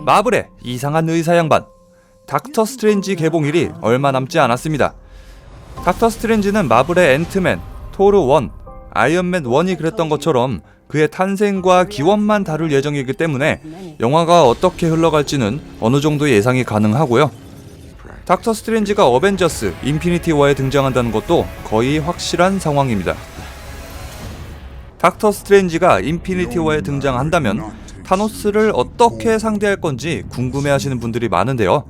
마블의 이상한 의사 양반. 닥터 스트레인지 개봉일이 얼마 남지 않았습니다. 닥터 스트레인지는 마블의 앤트맨, 토르 1, 아이언맨 1이 그랬던 것처럼 그의 탄생과 기원만 다룰 예정이기 때문에 영화가 어떻게 흘러갈지는 어느 정도 예상이 가능하고요. 닥터 스트레인지가 어벤져스 인피니티 워에 등장한다는 것도 거의 확실한 상황입니다. 닥터 스트레인지가 인피니티 워에 등장한다면 타노스를 어떻게 상대할 건지 궁금해하시는 분들이 많은데요.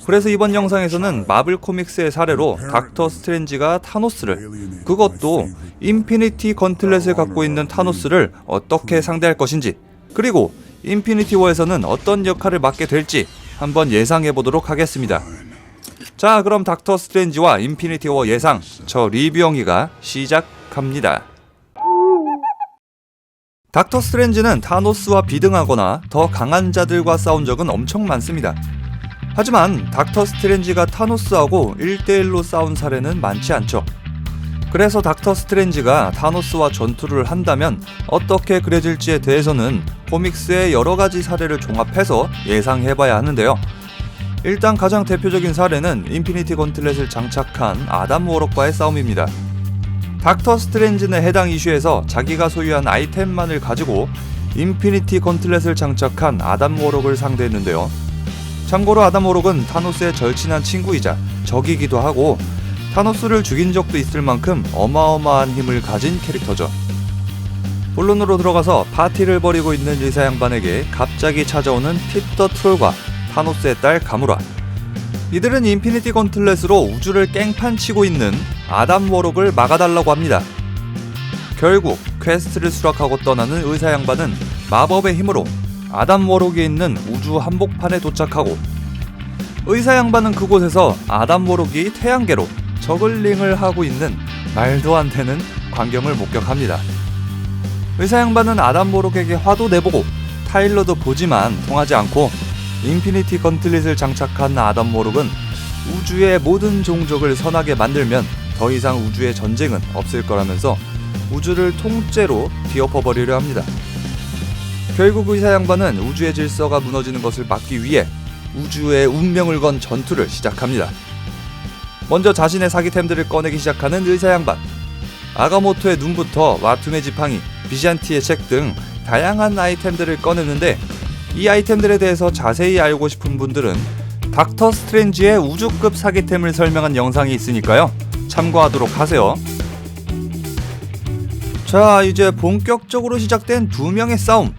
그래서 이번 영상에서는 마블 코믹스의 사례로 닥터 스트레인지가 타노스를, 그것도 인피니티 건틀렛을 갖고 있는 타노스를 어떻게 상대할 것인지, 그리고 인피니티 워에서는 어떤 역할을 맡게 될지 한번 예상해보도록 하겠습니다. 자, 그럼 닥터 스트레인지와 인피니티 워 예상, 저 리뷰영이가 시작합니다. 닥터 스트레인지는 타노스와 비등하거나 더 강한 자들과 싸운 적은 엄청 많습니다. 하지만 닥터 스트레인지가 타노스하고 1대1로 싸운 사례는 많지 않죠. 그래서 닥터 스트레인지가 타노스와 전투를 한다면 어떻게 그려질지에 대해서는 코믹스의 여러가지 사례를 종합해서 예상해봐야 하는데요. 일단 가장 대표적인 사례는 인피니티 건틀렛을 장착한 아담 워럭과의 싸움입니다. 닥터 스트레인지는 해당 이슈에서 자기가 소유한 아이템만을 가지고 인피니티 건틀렛을 장착한 아담 워럭을 상대했는데요. 참고로 아담 워럭은 타노스의 절친한 친구이자 적이기도 하고 타노스를 죽인 적도 있을 만큼 어마어마한 힘을 가진 캐릭터죠. 본론으로 들어가서 파티를 벌이고 있는 의사 양반에게 갑자기 찾아오는 핏 더 트롤과 타노스의 딸 가무라. 이들은 인피니티 건틀렛으로 우주를 깽판치고 있는 아담 워럭을 막아달라고 합니다. 결국 퀘스트를 수락하고 떠나는 의사 양반은 마법의 힘으로 아담 워럭이 있는 우주 한복판에 도착하고, 의사 양반은 그곳에서 아담 워럭이 태양계로 저글링을 하고 있는 말도 안 되는 광경을 목격합니다. 의사 양반은 아담 워럭에게 화도 내보고 타일러도 보지만 통하지 않고, 인피니티 건틀렛을 장착한 아담 워럭은 우주의 모든 종족을 선하게 만들면 더 이상 우주의 전쟁은 없을 거라면서 우주를 통째로 뒤엎어버리려 합니다. 결국 의사 양반은 우주의 질서가 무너지는 것을 막기 위해 우주의 운명을 건 전투를 시작합니다. 먼저 자신의 사기템들을 꺼내기 시작하는 의사 양반. 아가모토의 눈부터 와툼의 지팡이, 비샨티의 책 등 다양한 아이템들을 꺼내는데, 이 아이템들에 대해서 자세히 알고 싶은 분들은 닥터 스트레인지의 우주급 사기템을 설명한 영상이 있으니까요, 참고하도록 하세요. 자, 이제 본격적으로 시작된 두 명의 싸움.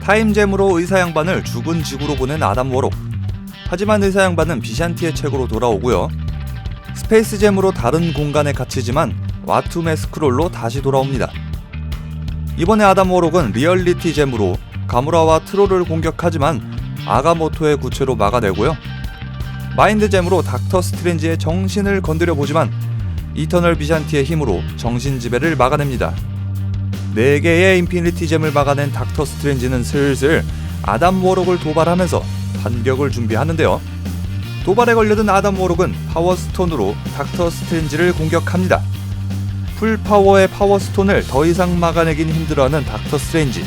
타임잼으로 의사 양반을 죽은 지구로 보낸 아담 워럭. 하지만 의사 양반은 비샨티의 책으로 돌아오고요. 스페이스잼으로 다른 공간에 갇히지만 와툼의 스크롤로 다시 돌아옵니다. 이번에 아담 워럭은 리얼리티잼으로 가무라와 트롤을 공격하지만 아가모토의 구체로 막아내고요. 마인드잼으로 닥터 스트레인지의 정신을 건드려보지만 이터널 비샨티의 힘으로 정신지배를 막아냅니다. 4개의 인피니티잼을 막아낸 닥터 스트레인지는 슬슬 아담 워럭을 도발하면서 반격을 준비하는데요. 도발에 걸려든 아담 워럭은 파워스톤으로 닥터 스트레인지를 공격합니다. 풀파워의 파워스톤을 더 이상 막아내긴 힘들어하는 닥터 스트레인지.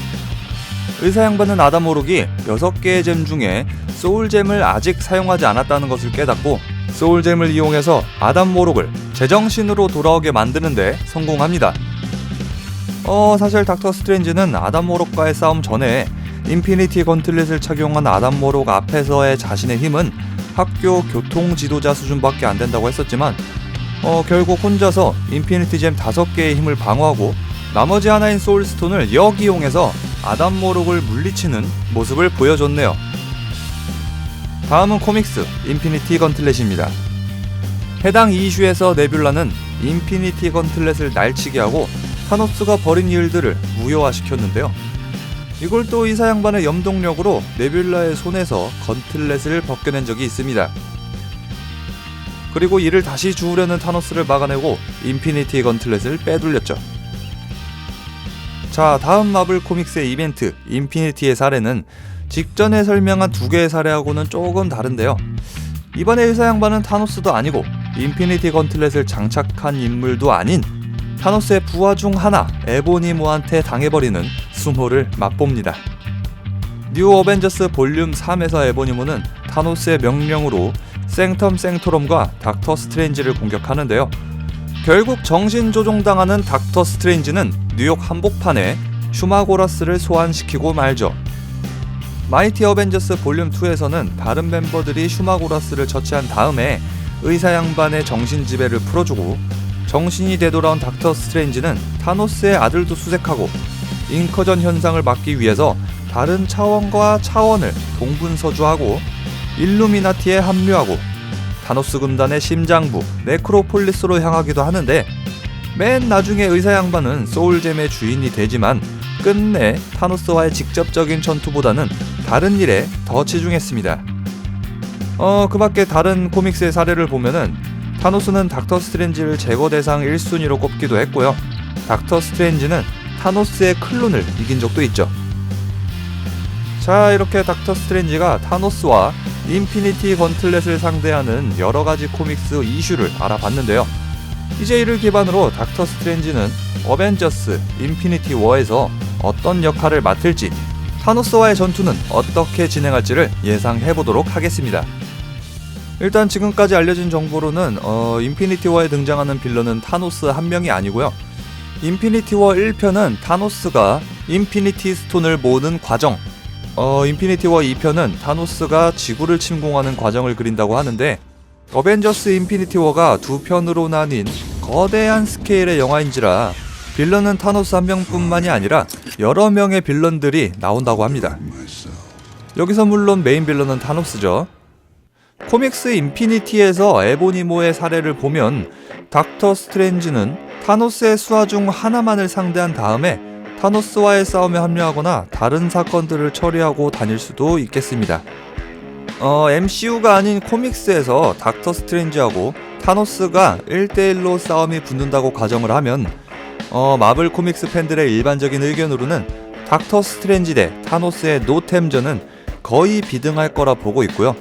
의사 양반은 아담 워럭이 6개의 잼 중에 소울잼을 아직 사용하지 않았다는 것을 깨닫고 소울잼을 이용해서 아담 워럭을 제정신으로 돌아오게 만드는데 성공합니다. 사실 닥터 스트레인지는 아담 워럭과의 싸움 전에 인피니티 건틀렛을 착용한 아담 워럭 앞에서의 자신의 힘은 학교 교통 지도자 수준밖에 안 된다고 했었지만 결국 혼자서 인피니티 잼 5개의 힘을 방어하고 나머지 하나인 소울스톤을 역이용해서 아담 워럭을 물리치는 모습을 보여줬네요. 다음은 코믹스 인피니티 건틀렛입니다. 해당 이슈에서 네뷸라는 인피니티 건틀렛을 날치게 하고 타노스가 벌인 일들을 무효화시켰는데요. 이걸 또 의사 양반의 염동력으로 네뷸라의 손에서 건틀렛을 벗겨낸 적이 있습니다. 그리고 이를 다시 주우려는 타노스를 막아내고 인피니티 건틀렛을 빼돌렸죠. 자, 다음 마블 코믹스의 이벤트 인피니티의 사례는 직전에 설명한 2개의 사례하고는 조금 다른데요. 이번에 의사 양반은 타노스도 아니고 인피니티 건틀렛을 장착한 인물도 아닌 타노스의 부하 중 하나 에보니모한테 당해버리는 수모를 맛봅니다. 뉴 어벤져스 볼륨 3에서 에보니모는 타노스의 명령으로 생텀 생토럼과 닥터 스트레인지를 공격하는데요. 결국 정신조종당하는 닥터 스트레인지는 뉴욕 한복판에 슈마고라스를 소환시키고 말죠. 마이티 어벤져스 볼륨 2에서는 다른 멤버들이 슈마고라스를 처치한 다음에 의사 양반의 정신지배를 풀어주고, 정신이 되돌아온 닥터 스트레인지는 타노스의 아들도 수색하고 인커전 현상을 막기 위해서 다른 차원과 차원을 동분서주하고 일루미나티에 합류하고 타노스 군단의 심장부 네크로폴리스로 향하기도 하는데, 맨 나중에 의사 양반은 소울잼의 주인이 되지만 끝내 타노스와의 직접적인 전투보다는 다른 일에 더 치중했습니다. 그 밖에 다른 코믹스의 사례를 보면은 타노스는 닥터 스트레인지를 제거 대상 1순위로 꼽기도 했고요. 닥터 스트레인지는 타노스의 클론을 이긴 적도 있죠. 자, 이렇게 닥터 스트레인지가 타노스와 인피니티 건틀렛을 상대하는 여러가지 코믹스 이슈를 알아봤는데요. 이제 이를 기반으로 닥터 스트레인지는 어벤져스 인피니티 워에서 어떤 역할을 맡을지, 타노스와의 전투는 어떻게 진행할지를 예상해보도록 하겠습니다. 일단 지금까지 알려진 정보로는 인피니티 워에 등장하는 빌런은 타노스 한 명이 아니고요. 인피니티 워 1편은 타노스가 인피니티 스톤을 모으는 과정, 인피니티 워 2편은 타노스가 지구를 침공하는 과정을 그린다고 하는데, 어벤져스 인피니티 워가 두 편으로 나뉜 거대한 스케일의 영화인지라 빌런은 타노스 한 명뿐만이 아니라 여러 명의 빌런들이 나온다고 합니다. 여기서 물론 메인 빌런은 타노스죠. 코믹스 인피니티에서 에보니모의 사례를 보면 닥터 스트레인지는 타노스의 수하 중 하나만을 상대한 다음에 타노스와의 싸움에 합류하거나 다른 사건들을 처리하고 다닐 수도 있겠습니다. MCU가 아닌 코믹스에서 닥터 스트레인지하고 타노스가 1대1로 싸움이 붙는다고 가정을 하면 마블 코믹스 팬들의 일반적인 의견으로는 닥터 스트레인지 대 타노스의 노템전은 거의 비등할 거라 보고 있고요.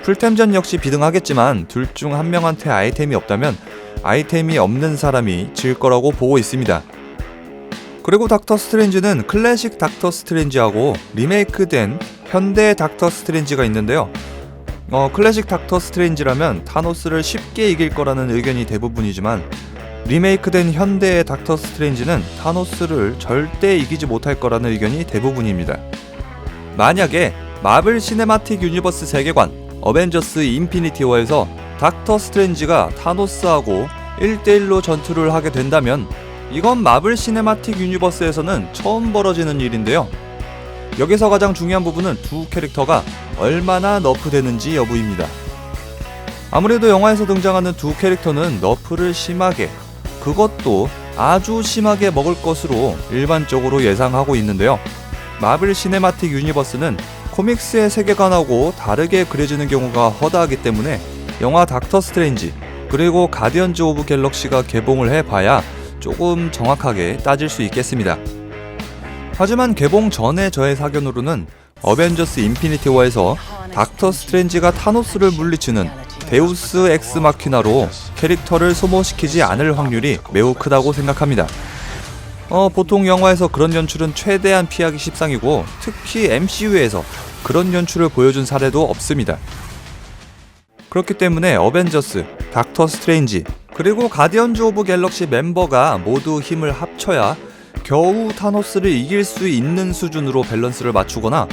풀템전 역시 비등하겠지만 둘 중 한 명한테 아이템이 없다면 아이템이 없는 사람이 질 거라고 보고 있습니다. 그리고 닥터 스트레인지는 클래식 닥터 스트레인지하고 리메이크된 현대 닥터 스트레인지가 있는데요. 클래식 닥터 스트레인지라면 타노스를 쉽게 이길 거라는 의견이 대부분이지만, 리메이크된 현대의 닥터 스트레인지는 타노스를 절대 이기지 못할 거라는 의견이 대부분입니다. 만약에 마블 시네마틱 유니버스 세계관 어벤져스 인피니티 워에서 닥터 스트레인지가 타노스하고 1대1로 전투를 하게 된다면 이건 마블 시네마틱 유니버스에서는 처음 벌어지는 일인데요. 여기서 가장 중요한 부분은 두 캐릭터가 얼마나 너프되는지 여부입니다. 아무래도 영화에서 등장하는 두 캐릭터는 너프를 심하게, 그것도 아주 심하게 먹을 것으로 일반적으로 예상하고 있는데요. 마블 시네마틱 유니버스는 코믹스의 세계관하고 다르게 그려지는 경우가 허다하기 때문에 영화 닥터 스트레인지 그리고 가디언즈 오브 갤럭시가 개봉을 해봐야 조금 정확하게 따질 수 있겠습니다. 하지만 개봉 전에 저의 사견으로는 어벤져스 인피니티 워에서 닥터 스트레인지가 타노스를 물리치는 데우스 엑스 마키나로 캐릭터를 소모시키지 않을 확률이 매우 크다고 생각합니다. 보통 영화에서 그런 연출은 최대한 피하기 십상이고, 특히 MCU에서 그런 연출을 보여준 사례도 없습니다. 그렇기 때문에 어벤져스, 닥터 스트레인지, 그리고 가디언즈 오브 갤럭시 멤버가 모두 힘을 합쳐야 겨우 타노스를 이길 수 있는 수준으로 밸런스를 맞추거나,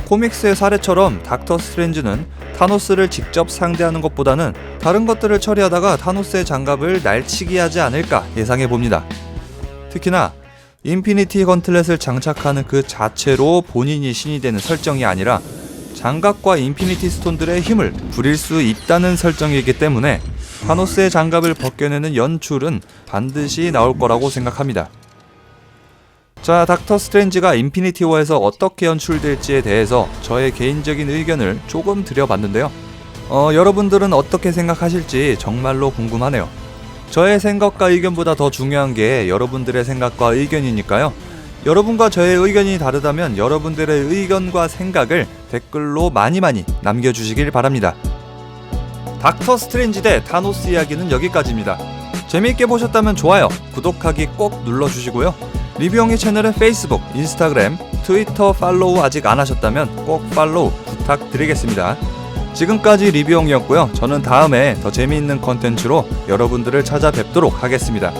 코믹스의 사례처럼 닥터 스트레인지는 타노스를 직접 상대하는 것보다는 다른 것들을 처리하다가 타노스의 장갑을 날치기 하지 않을까 예상해봅니다. 특히나 인피니티 건틀렛을 장착하는 그 자체로 본인이 신이 되는 설정이 아니라 장갑과 인피니티 스톤들의 힘을 부릴 수 있다는 설정이기 때문에 타노스의 장갑을 벗겨내는 연출은 반드시 나올 거라고 생각합니다. 자, 닥터 스트레인지가 인피니티 워에서 어떻게 연출될지에 대해서 저의 개인적인 의견을 조금 드려봤는데요. 여러분들은 어떻게 생각하실지 정말로 궁금하네요. 저의 생각과 의견보다 더 중요한 게 여러분들의 생각과 의견이니까요. 여러분과 저의 의견이 다르다면 여러분들의 의견과 생각을 댓글로 많이 남겨주시길 바랍니다. 닥터 스트레인지 대 타노스 이야기는 여기까지입니다. 재미있게 보셨다면 좋아요, 구독하기 꼭 눌러주시고요. 리뷰영희 채널은 페이스북, 인스타그램, 트위터 팔로우 아직 안 하셨다면 꼭 팔로우 부탁드리겠습니다. 지금까지 리뷰용이었고요. 저는 다음에 더 재미있는 컨텐츠로 여러분들을 찾아뵙도록 하겠습니다.